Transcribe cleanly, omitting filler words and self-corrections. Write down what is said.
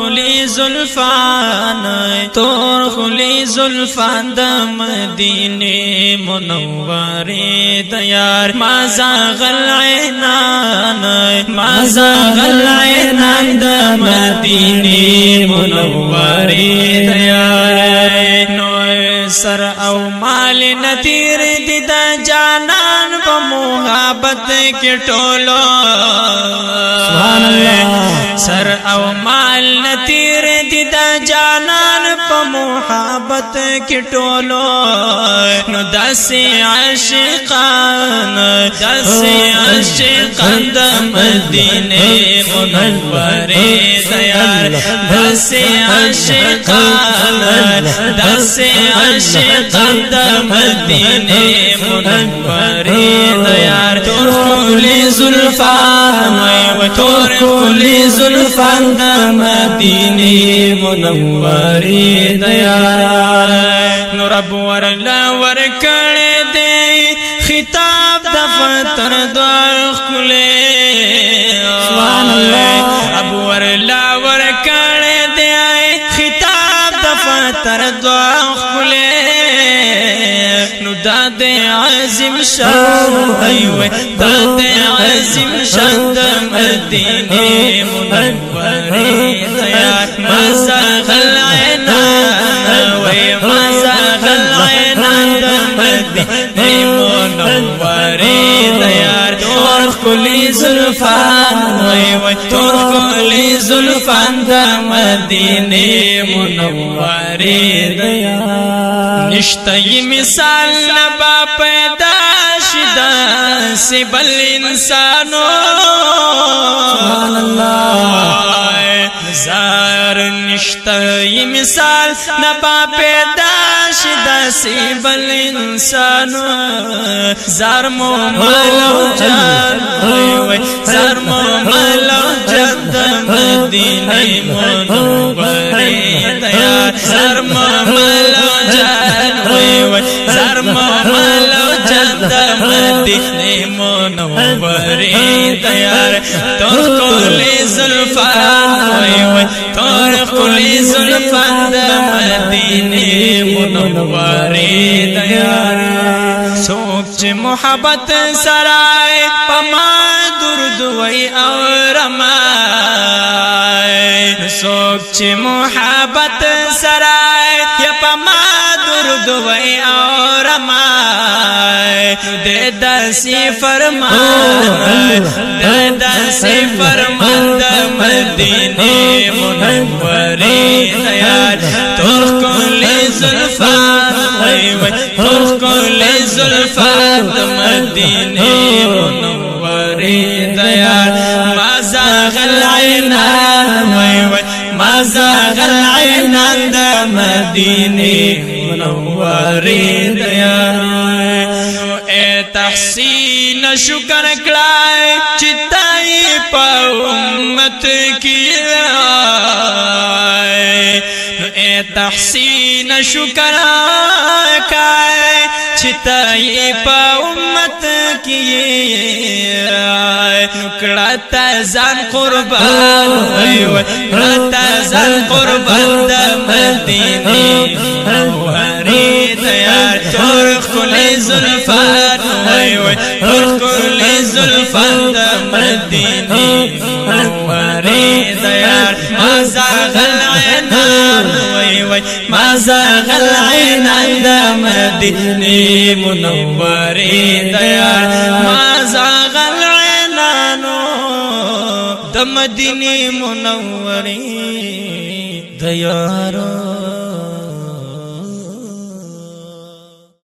خلی زلفان تور خلی زلفان د مدینه منوره د یار ما زاغل عینان ما زاغل عینان د مدینه منوره د یار نو سر او مال نتیر دي د جانان په محبت کې ټولو سبحان الله سر او مال نتیر دي د جانان په محبت کې ټولو نو داسې عاشقان د مدینه منوره د یار داسې عاشقان د مدینه منوره د یار تور خلی زلفان تور خلی زلفان د مدینه منوره د یار نو رب ورلا ورکړې دې خطاب د فتر دعا خله سبحان الله رب ورلا ورکړې دې خطاب د فتر دعا خله نو داد عظیم شان ایوه داد عظیم شان د مدینه منوره د یار ما زاغل عینان وای ما زاغل عینان د مدینه منوره د یار تور خلی زلفان وای تور خلی زلفان د مدینه منوره د یار نشته مثال نبا پیدا شدا سے بل انسانو سبحان اللہ زار نشته مثال نبا پیدا شدا سے بل انسانو زار مو مالو جان زار مو مالو جان مدینه منوره د یار زار مو مالو جان زار مو مالو جان مدینه منوره د یار تور خلی زلفان تور خلی زلفان د مدینه منوره د یار سوچ محبت سرای پما درد وی او رمای سوچ محبت سرای یا پما درد وی او رمای دے داسی فرمان د مدینه منوره د یار تور خلی زلفان تور خلی زلفان د مدینه منوره د یار ما زاغل عینان ما زاغل عینان د مدینه منوره د یار تحسین شکر کړای چې تای په امت کې تحسین شکر کړای چې تای په امت کې کړه تا ځان قربان کړه ځان قربان د مدینه منوره د یار تور خلی زلفان تور خلی زلفان د مدینه منوره د یار ما زاغل عینان ما زاغل عینان د مدینه منوره د یار ما زاغل عینانو د مدینه منوره د یار